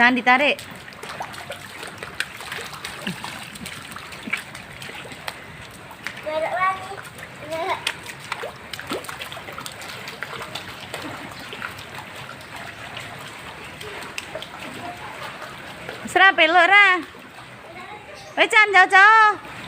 Jangan ditarik. Belok lagi. Serap peluk ra. Wei jangan jauh-jauh.